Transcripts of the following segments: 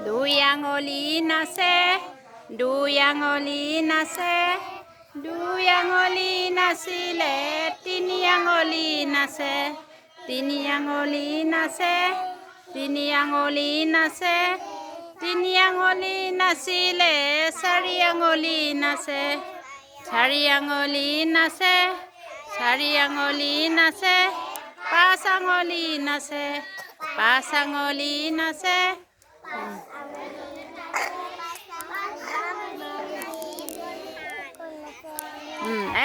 দুই আঙুলি নাচে, দুই আঙুলি নাচে, দুই আঙুলি নাচিলে তিনি আঙুলি নাচে, তিনি আঙুলি নাচে, তিনি আঙুলি নাচে, তিনি আঙুলি নাচিলে চাৰি আঙুলি নাচে, চাৰি আঙুলি নাচে, চাৰি আঙুলি নাচে, পাঁচ আঙুলি নাচে, পাঁচ আঙুলি নাচে।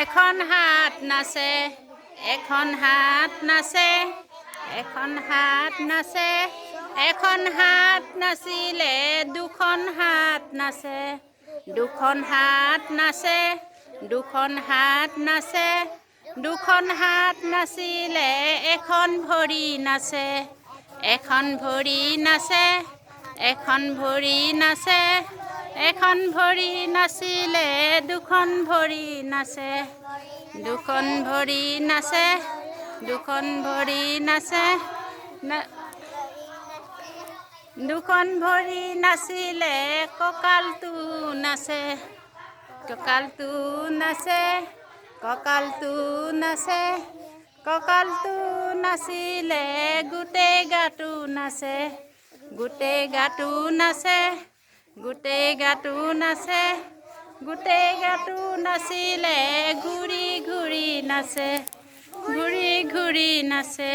এখন হাত নাচে, এখন হাত নাচে, এখন হাত নাচে, এখন হাত নাচিলে দুখন হাত নাচে, দুখন হাত নাচে, দুখন হাত নাচে, দুখন হাত নাচিলে এখন ভৰি নাচে, এখন ভৰি নাচে, এখন ভৰি নাচে, এখন ভৰি নাচিলে দুখন ভৰি নাচে, দুখন ভৰি নাচে, দুখন ভৰি নাচে, দুখন ভৰি নাচিলে কঁকালটো নাচে, কঁকালটো নাচে, কঁকালটো নাচে, কঁকালটো নাচিলে গোটেই গাটো নাচে, গোটেই গাটো নাচে, গোটেই গাটো নাচে, গোটেই গাটো নাচিলে ঘূৰি ঘূৰি নাচে, ঘূৰি ঘূৰি নাচে।